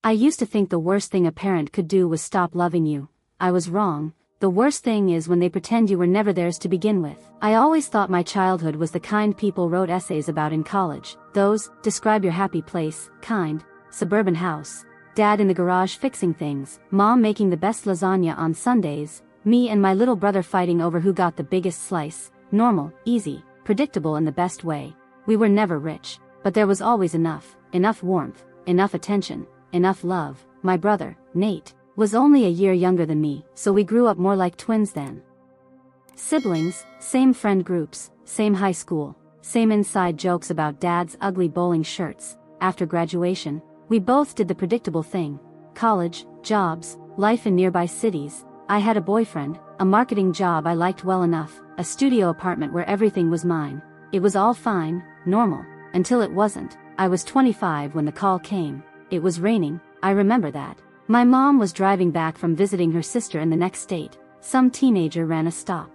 I used to think the worst thing a parent could do was stop loving you. I was wrong. The worst thing is when they pretend you were never theirs to begin with. I always thought my childhood was the kind people wrote essays about in college. Those, describe your happy place, kind, suburban house, dad in the garage fixing things, mom making the best lasagna on Sundays, me and my little brother fighting over who got the biggest slice. Normal, easy, predictable in the best way. We were never rich, but there was always enough warmth, enough attention, enough love. My brother, Nate, was only a year younger than me, so we grew up more like twins then. Siblings, same friend groups, same high school, same inside jokes about dad's ugly bowling shirts. After graduation, we both did the predictable thing. College, jobs, life in nearby cities. I had a boyfriend, a marketing job I liked well enough, a studio apartment where everything was mine. It was all fine, normal, until it wasn't. I was 25 when the call came. It was raining, I remember that. My mom was driving back from visiting her sister in the next state. Some teenager ran a stop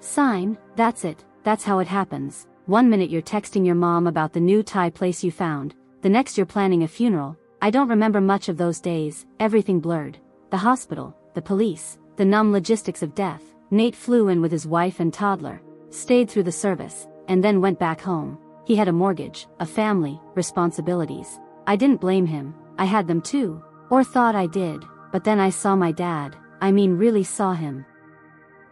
sign. That's it, that's how it happens. One minute you're texting your mom about the new Thai place you found, the next you're planning a funeral. I don't remember much of those days, everything blurred. The hospital, the police, the numb logistics of death. Nate flew in with his wife and toddler, stayed through the service, and then went back home. He had a mortgage, a family, responsibilities. I didn't blame him, I had them too. Or thought I did, but then I saw my dad, I mean really saw him.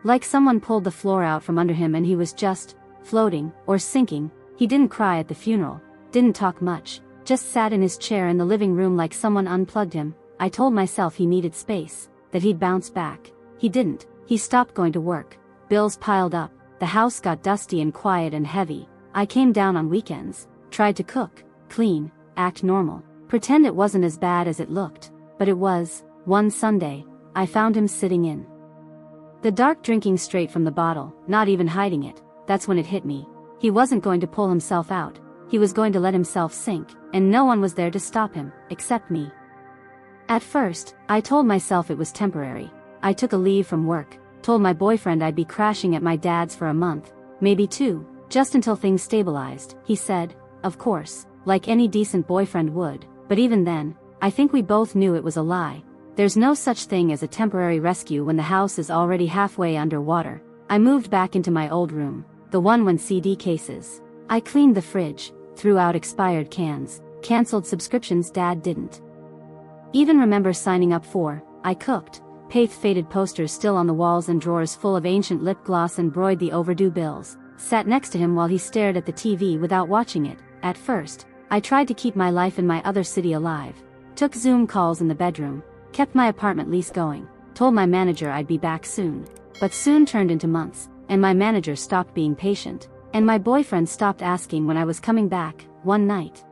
Like someone pulled the floor out from under him and he was just floating, or sinking. He didn't cry at the funeral, didn't talk much, just sat in his chair in the living room like someone unplugged him. I told myself he needed space, that he'd bounce back. He didn't. He stopped going to work. Bills piled up, the house got dusty and quiet and heavy. I came down on weekends, tried to cook, clean, act normal, pretend it wasn't as bad as it looked, but it was. One Sunday, I found him sitting in the dark drinking straight from the bottle, not even hiding it. That's when it hit me. He wasn't going to pull himself out, he was going to let himself sink, and no one was there to stop him, except me. At first, I told myself it was temporary. I took a leave from work, told my boyfriend I'd be crashing at my dad's for a month, maybe two, just until things stabilized. He said, of course, like any decent boyfriend would, but even then, I think we both knew it was a lie. There's no such thing as a temporary rescue when the house is already halfway underwater. I moved back into my old room, the one with CD cases. I cleaned the fridge, threw out expired cans, canceled subscriptions Dad didn't even remember signing up for. I cooked, paste faded posters still on the walls and drawers full of ancient lip gloss and broidered the overdue bills, sat next to him while he stared at the TV without watching it. At first, I tried to keep my life in my other city alive, took Zoom calls in the bedroom, kept my apartment lease going, told my manager I'd be back soon. But soon turned into months, and my manager stopped being patient, and my boyfriend stopped asking when I was coming back. One night,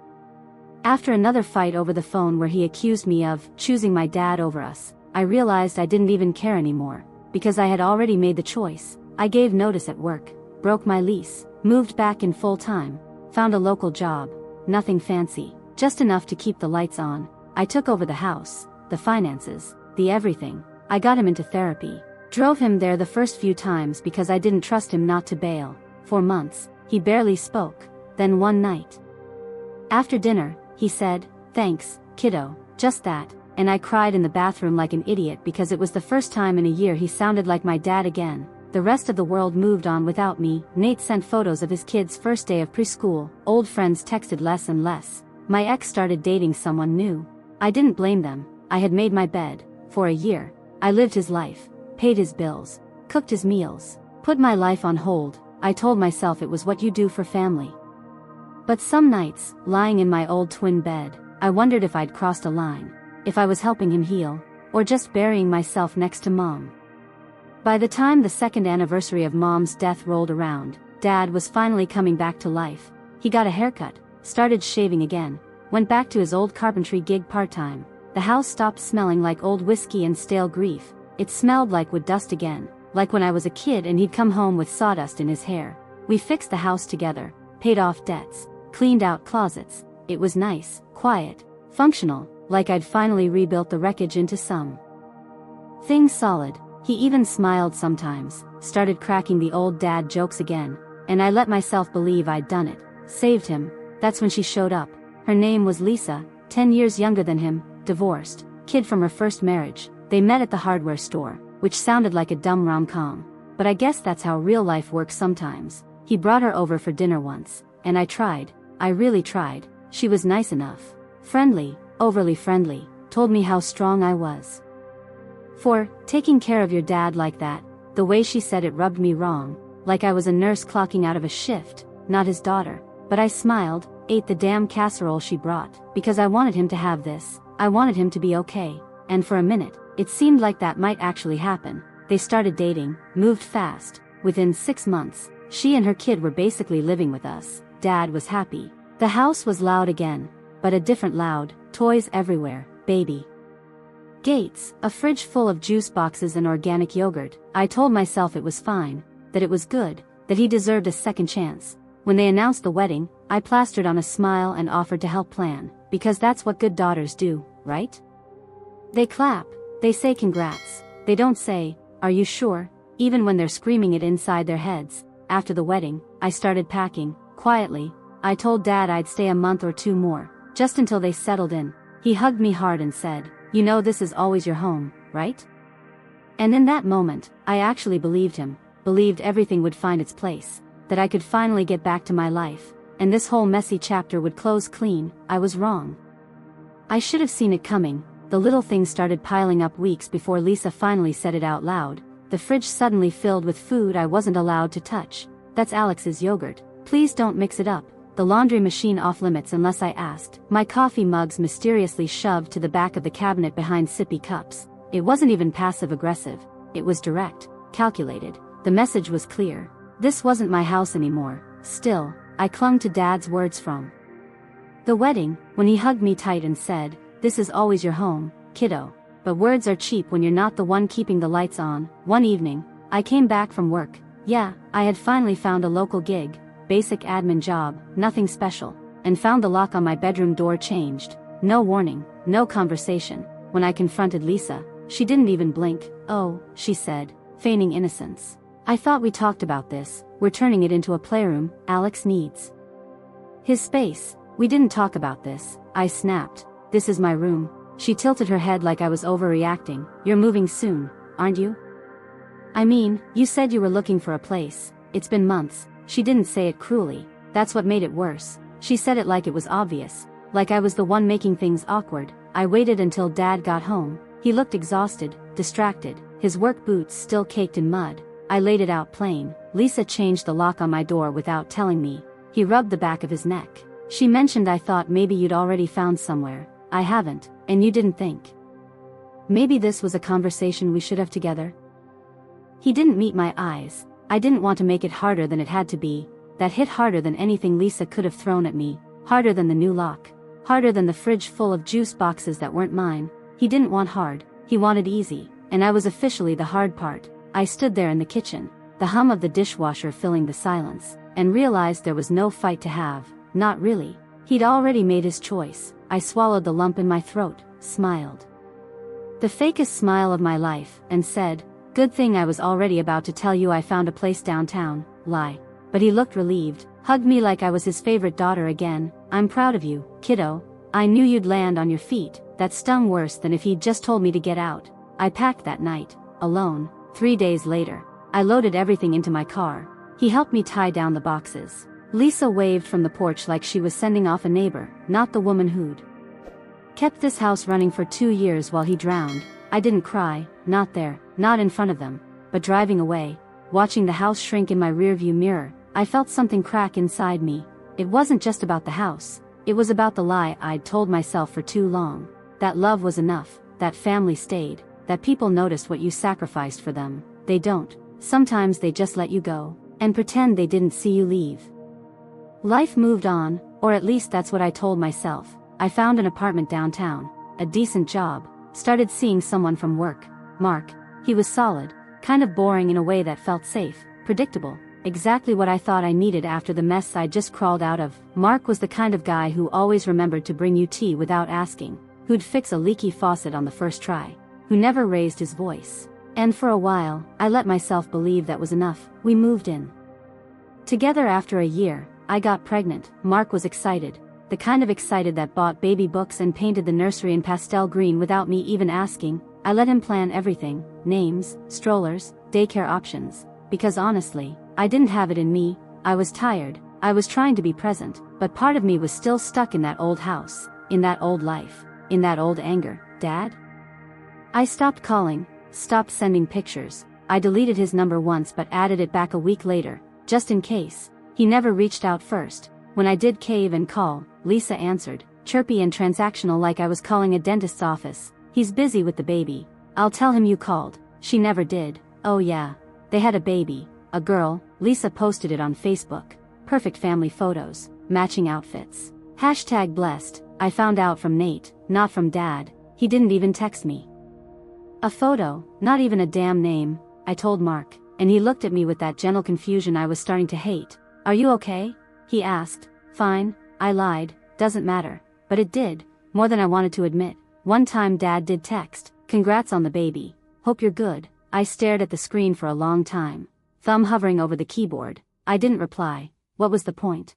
after another fight over the phone where he accused me of choosing my dad over us, I realized I didn't even care anymore, because I had already made the choice. I gave notice at work, broke my lease, moved back in full time, found a local job, nothing fancy, just enough to keep the lights on. I took over the house, the finances, the everything. I got him into therapy, drove him there the first few times because I didn't trust him not to bail. For months, he barely spoke. Then one night, after dinner, he said, "Thanks, kiddo," just that, and I cried in the bathroom like an idiot because it was the first time in a year he sounded like my dad again. The rest of the world moved on without me. Nate sent photos of his kid's first day of preschool. Old friends texted less and less. My ex started dating someone new. I didn't blame them. I had made my bed. For a year, I lived his life, paid his bills, cooked his meals, put my life on hold. I told myself it was what you do for family. But some nights, lying in my old twin bed, I wondered if I'd crossed a line, if I was helping him heal, or just burying myself next to Mom. By the time the second anniversary of Mom's death rolled around, Dad was finally coming back to life. He got a haircut, started shaving again, went back to his old carpentry gig part-time. The house stopped smelling like old whiskey and stale grief. It smelled like wood dust again, like when I was a kid and he'd come home with sawdust in his hair. We fixed the house together, paid off debts, cleaned out closets. It was nice, quiet, functional, like I'd finally rebuilt the wreckage into some things solid. He even smiled sometimes, started cracking the old dad jokes again, and I let myself believe I'd done it, saved him. That's when she showed up. Her name was Lisa, 10 years younger than him, divorced, kid from her first marriage. They met at the hardware store, which sounded like a dumb rom-com. But I guess that's how real life works sometimes. He brought her over for dinner once, and I tried. I really tried. She was nice enough. Friendly, overly friendly, told me how strong I was. For taking care of your dad like that. The way she said it rubbed me wrong, like I was a nurse clocking out of a shift, not his daughter. But I smiled, ate the damn casserole she brought, because I wanted him to have this. I wanted him to be okay. And for a minute, it seemed like that might actually happen. They started dating, moved fast. Within 6 months, she and her kid were basically living with us. Dad was happy. The house was loud again, but a different loud, toys everywhere, baby gates, a fridge full of juice boxes and organic yogurt. I told myself it was fine, that it was good, that he deserved a second chance. When they announced the wedding, I plastered on a smile and offered to help plan, because that's what good daughters do, right? They clap, they say congrats, they don't say, are you sure, even when they're screaming it inside their heads. After the wedding, I started packing, quietly. I told Dad I'd stay a month or 2 more, just until they settled in. He hugged me hard and said, you know this is always your home, right? And in that moment, I actually believed him, believed everything would find its place, that I could finally get back to my life, and this whole messy chapter would close clean. I was wrong. I should have seen it coming. The little things started piling up weeks before Lisa finally said it out loud. The fridge suddenly filled with food I wasn't allowed to touch. That's Alex's yogurt. Please don't mix it up. The laundry machine off limits unless I asked. My coffee mugs mysteriously shoved to the back of the cabinet behind sippy cups. It wasn't even passive-aggressive. It was direct, calculated. The message was clear. This wasn't my house anymore. Still, I clung to Dad's words from the wedding, when he hugged me tight and said, this is always your home, kiddo. But words are cheap when you're not the one keeping the lights on. One evening, I came back from work. Yeah, I had finally found a local gig, basic admin job, nothing special, and found the lock on my bedroom door changed. No warning, no conversation. When I confronted Lisa, she didn't even blink. Oh, she said, feigning innocence. I thought we talked about this. We're turning it into a playroom. Alex needs his space. We didn't talk about this. I snapped. This is my room. She tilted her head like I was overreacting. You're moving soon, aren't you? I mean, you said you were looking for a place. It's been months. She didn't say it cruelly. That's what made it worse. She said it like it was obvious. Like I was the one making things awkward. I waited until Dad got home. He looked exhausted, distracted, his work boots still caked in mud. I laid it out plain. Lisa changed the lock on my door without telling me. He rubbed the back of his neck. She mentioned I thought maybe you'd already found somewhere. I haven't, and you didn't think maybe this was a conversation we should have together? He didn't meet my eyes. I didn't want to make it harder than it had to be. That hit harder than anything Lisa could have thrown at me. Harder than the new lock. Harder than the fridge full of juice boxes that weren't mine. He didn't want hard. He wanted easy. And I was officially the hard part. I stood there in the kitchen, the hum of the dishwasher filling the silence, and realized there was no fight to have. Not really. He'd already made his choice. I swallowed the lump in my throat, smiled. The fakest smile of my life, and said, good thing I was already about to tell you I found a place downtown. Lie. But he looked relieved, hugged me like I was his favorite daughter again. I'm proud of you, kiddo. I knew you'd land on your feet. That stung worse than if he'd just told me to get out. I packed that night, alone. 3 days later, I loaded everything into my car. He helped me tie down the boxes. Lisa waved from the porch like she was sending off a neighbor, not the woman who'd kept this house running for 2 years while he drowned. I didn't cry, not there, not in front of them, but driving away, watching the house shrink in my rearview mirror, I felt something crack inside me. It wasn't just about the house, it was about the lie I'd told myself for too long. That love was enough, that family stayed, that people noticed what you sacrificed for them. They don't. Sometimes they just let you go, and pretend they didn't see you leave. Life moved on, or at least that's what I told myself. I found an apartment downtown, a decent job, started seeing someone from work. Mark. He was solid, kind of boring in a way that felt safe, predictable, exactly what I thought I needed after the mess I'd just crawled out of. Mark was the kind of guy who always remembered to bring you tea without asking, who'd fix a leaky faucet on the first try, who never raised his voice. And for a while, I let myself believe that was enough. We moved in together after a year. I got pregnant. Mark was excited. the kind of excited that bought baby books and painted the nursery in pastel green without me even asking. I let him plan everything, names, strollers, daycare options, because honestly, I didn't have it in me. I was tired, I was trying to be present, but part of me was still stuck in that old house, in that old life, in that old anger. Dad? I stopped calling, stopped sending pictures. I deleted his number once but added it back a week later, just in case. He never reached out first. When I did cave and call, Lisa answered, chirpy and transactional like I was calling a dentist's office. He's busy with the baby. I'll tell him you called. She never did. Oh yeah. They had a baby, a girl. Lisa posted it on Facebook. Perfect family photos, matching outfits. Hashtag blessed. I found out from Nate, not from Dad. He didn't even text me. A photo, not even a damn name, I told Mark, and he looked at me with that gentle confusion I was starting to hate. Are you okay? He asked. Fine, I lied, doesn't matter. But it did, more than I wanted to admit. One time Dad did text, congrats on the baby. Hope you're good. I stared at the screen for a long time, thumb hovering over the keyboard. I didn't reply. What was the point?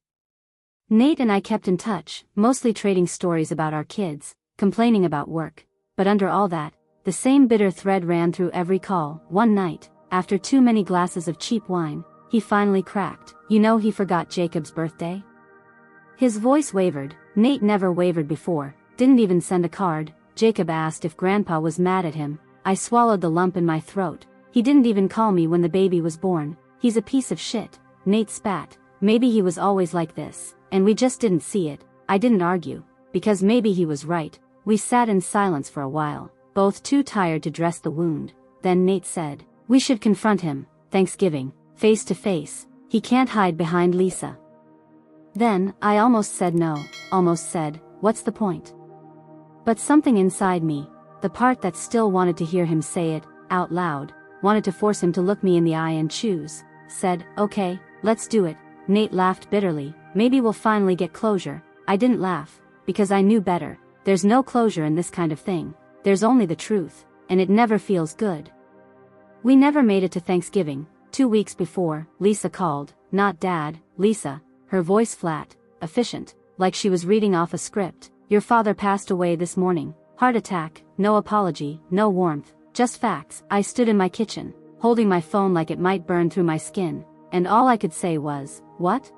Nate and I kept in touch, mostly trading stories about our kids, complaining about work. But under all that, the same bitter thread ran through every call. One night, after too many glasses of cheap wine, he finally cracked. You know he forgot Jacob's birthday? His voice wavered. Nate never wavered before, didn't even send a card. Jacob asked if Grandpa was mad at him. I swallowed the lump in my throat. He didn't even call me when the baby was born. He's a piece of shit. Nate spat. Maybe he was always like this, and we just didn't see it. I didn't argue, because maybe he was right. We sat in silence for a while, both too tired to dress the wound. Then Nate said, we should confront him, Thanksgiving, face to face. He can't hide behind Lisa. Then, I almost said no, almost said, what's the point? But something inside me, the part that still wanted to hear him say it, out loud, wanted to force him to look me in the eye and choose, said, okay, let's do it. Nate laughed bitterly. Maybe we'll finally get closure. I didn't laugh, because I knew better. There's no closure in this kind of thing. There's only the truth, and it never feels good. We never made it to Thanksgiving. 2 weeks before, Lisa called, not Dad, Lisa, her voice flat, efficient, like she was reading off a script. Your father passed away this morning. Heart attack, no apology, no warmth, just facts. I stood in my kitchen, holding my phone like it might burn through my skin, and all I could say was, what?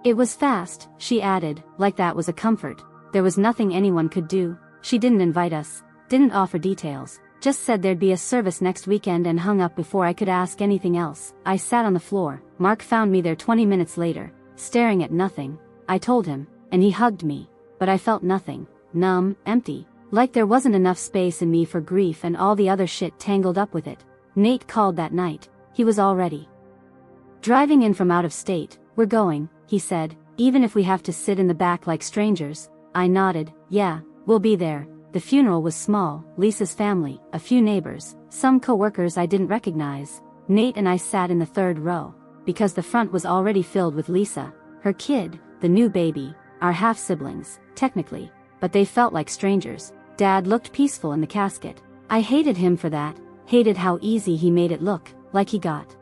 It was fast, she added, like that was a comfort. There was nothing anyone could do. She didn't invite us, didn't offer details, just said there'd be a service next weekend and hung up before I could ask anything else. I sat on the floor. Mark found me there 20 minutes later, staring at nothing. I told him, and he hugged me, but I felt nothing, numb, empty, like there wasn't enough space in me for grief and all the other shit tangled up with it. Nate called that night. He was already driving in from out of state. We're going, he said, even if we have to sit in the back like strangers. I nodded, yeah, we'll be there. The funeral was small, Lisa's family, a few neighbors, some co-workers I didn't recognize. Nate and I sat in the third row, because the front was already filled with Lisa, her kid, the new baby, our half-siblings, technically, but they felt like strangers. Dad looked peaceful in the casket. I hated him for that, hated how easy he made it look, like he got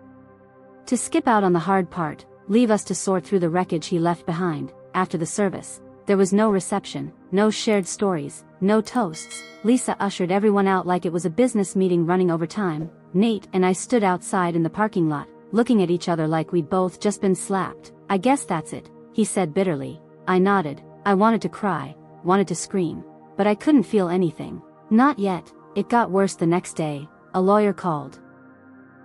to skip out on the hard part, leave us to sort through the wreckage he left behind. After the service, there was no reception, no shared stories, no toasts. Lisa ushered everyone out like it was a business meeting running over time. Nate and I stood outside in the parking lot, looking at each other like we'd both just been slapped. I guess that's it, he said bitterly. I nodded. I wanted to cry, wanted to scream, but I couldn't feel anything. Not yet. It got worse the next day. A lawyer called.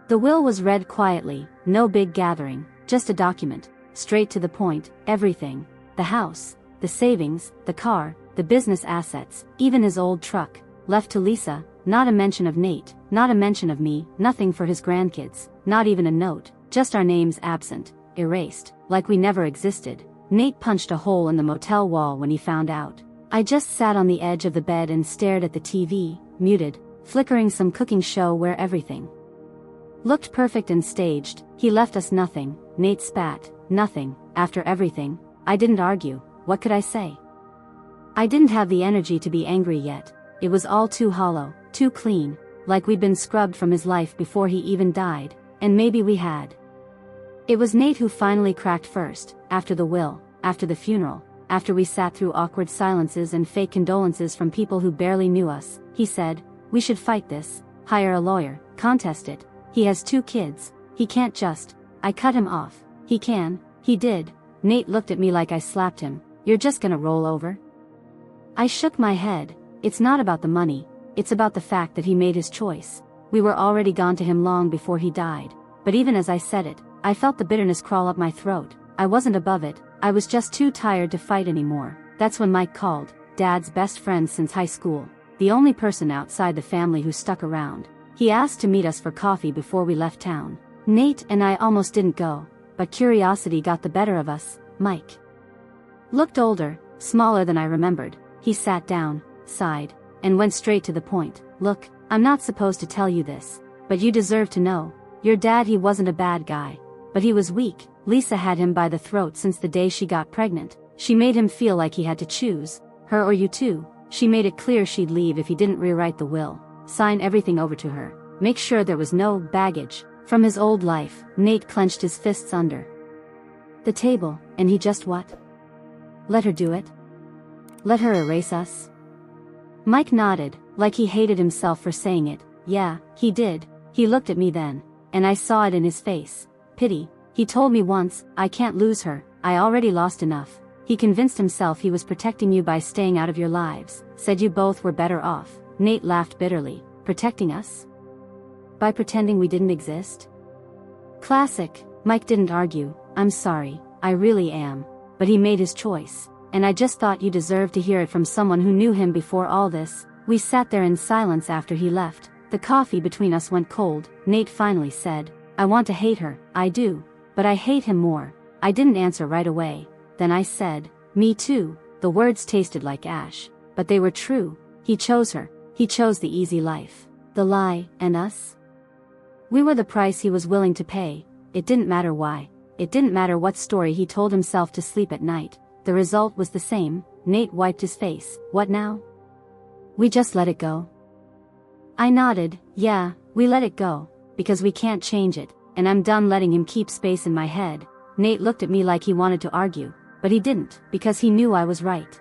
The will was read quietly, no big gathering, just a document, straight to the point, everything. The house, the savings, the car, the business assets, even his old truck, left to Lisa. Not a mention of Nate, not a mention of me, nothing for his grandkids, not even a note, just our names absent, erased, like we never existed. Nate punched a hole in the motel wall when he found out. I just sat on the edge of the bed and stared at the TV, muted, flickering some cooking show where everything looked perfect and staged. He left us nothing. Nate spat, nothing. After everything, I didn't argue. What could I say? I didn't have the energy to be angry yet. It was all too hollow, too clean, like we'd been scrubbed from his life before he even died, and maybe we had. It was Nate who finally cracked first, after the will, after the funeral, after we sat through awkward silences and fake condolences from people who barely knew us, he said, "We should fight this, hire a lawyer, contest it. He has 2 kids, he can't just." I cut him off. "He can." "He did." Nate looked at me like I slapped him. "You're just gonna roll over?" I shook my head. "It's not about the money, it's about the fact that he made his choice. We were already gone to him long before he died." But even as I said it, I felt the bitterness crawl up my throat. I wasn't above it, I was just too tired to fight anymore. That's when Mike called, Dad's best friend since high school, the only person outside the family who stuck around. He asked to meet us for coffee before we left town. Nate and I almost didn't go, but curiosity got the better of us. Mike looked older, smaller than I remembered. He sat down, sighed, and went straight to the point. "Look, I'm not supposed to tell you this, but you deserve to know. Your dad, he wasn't a bad guy, but he was weak. Lisa had him by the throat since the day she got pregnant. She made him feel like he had to choose, her or you too. She made it clear she'd leave if he didn't rewrite the will, sign everything over to her, make sure there was no baggage from his old life." Nate clenched his fists under the table, and he just what? Let her do it? Let her erase us? Mike nodded, like he hated himself for saying it. "Yeah, he did." He looked at me then, and I saw it in his face. Pity. He told me once, "I can't lose her, I already lost enough." He convinced himself he was protecting you by staying out of your lives, said you both were better off. Nate laughed bitterly. Protecting us? By pretending we didn't exist? Classic. Mike didn't argue. "I'm sorry, I really am. But he made his choice, and I just thought you deserved to hear it from someone who knew him before all this." We sat there in silence after he left. The coffee between us went cold. Nate finally said, "I want to hate her, I do. But I hate him more." I didn't answer right away. Then I said, "Me too." The words tasted like ash, but they were true. He chose her. He chose the easy life. The lie, and us? We were the price he was willing to pay. It didn't matter why. It didn't matter what story he told himself to sleep at night. The result was the same. Nate wiped his face. "What now? We just let it go?" I nodded. "Yeah, we let it go. Because we can't change it, and I'm done letting him keep space in my head." Nate looked at me like he wanted to argue, but he didn't, because he knew I was right.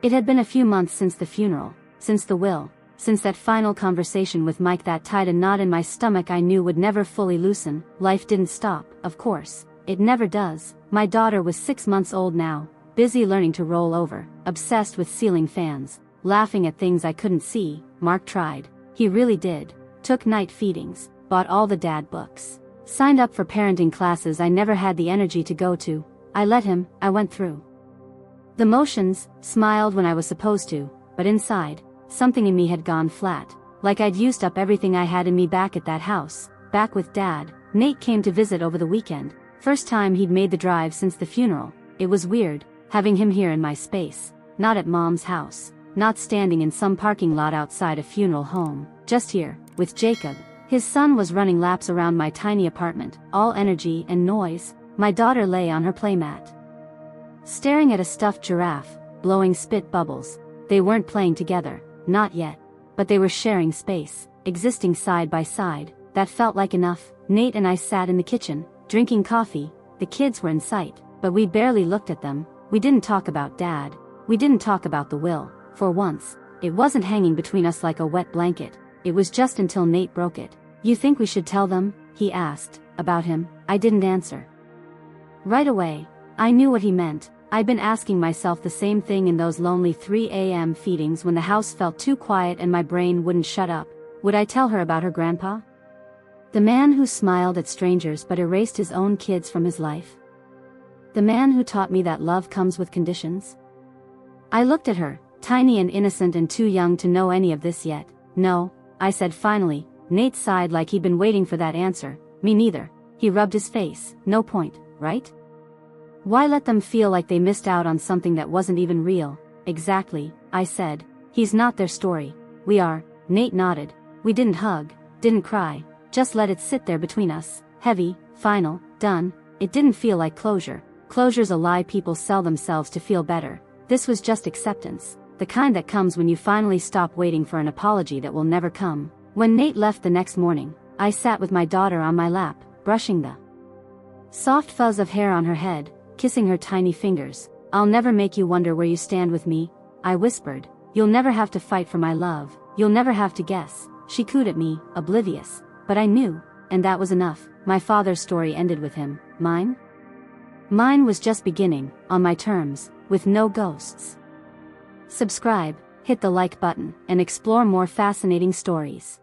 It had been a few months since the funeral, since the will, since that final conversation with Mike that tied a knot in my stomach I knew would never fully loosen. Life didn't stop, of course. It never does. My daughter was 6 months old now, busy learning to roll over, obsessed with ceiling fans, laughing at things I couldn't see. Mark tried. He really did. Took night feedings, bought all the dad books, signed up for parenting classes I never had the energy to go to. I let him. I went through the motions, smiled when I was supposed to, but inside, something in me had gone flat, like I'd used up everything I had in me back at that house, back with Dad. Nate came to visit over the weekend. First time he'd made the drive since the funeral. It was weird, having him here in my space, not at Mom's house, not standing in some parking lot outside a funeral home, just here, with Jacob. His son was running laps around my tiny apartment, all energy and noise. My daughter lay on her playmat, staring at a stuffed giraffe, blowing spit bubbles. They weren't playing together, not yet, but they were sharing space, existing side by side. That felt like enough. Nate and I sat in the kitchen, drinking coffee. The kids were in sight, but we barely looked at them. We didn't talk about Dad. We didn't talk about the will. For once, it wasn't hanging between us like a wet blanket. It was just until Nate broke it. "You think we should tell them?" he asked. "About him?" I didn't answer right away. I knew what he meant. I'd been asking myself the same thing in those lonely 3 a.m. feedings when the house felt too quiet and my brain wouldn't shut up. Would I tell her about her grandpa? The man who smiled at strangers but erased his own kids from his life? The man who taught me that love comes with conditions? I looked at her, tiny and innocent and too young to know any of this yet. "No," I said finally. Nate sighed like he'd been waiting for that answer. "Me neither." He rubbed his face. "No point, right? Why let them feel like they missed out on something that wasn't even real?" "Exactly," I said. "He's not their story. We are." Nate nodded. We didn't hug, didn't cry, just let it sit there between us. Heavy, final, done. It didn't feel like closure. Closure's a lie people sell themselves to feel better. This was just acceptance, the kind that comes when you finally stop waiting for an apology that will never come. When Nate left the next morning, I sat with my daughter on my lap, brushing the soft fuzz of hair on her head, kissing her tiny fingers. I'll never make you wonder where you stand with me, I whispered. You'll never have to fight for my love, you'll never have to guess. She cooed at me, oblivious. But I knew, and that was enough. My father's story ended with him. Mine? Mine was just beginning, on my terms, with no ghosts. Subscribe, hit the like button, and explore more fascinating stories.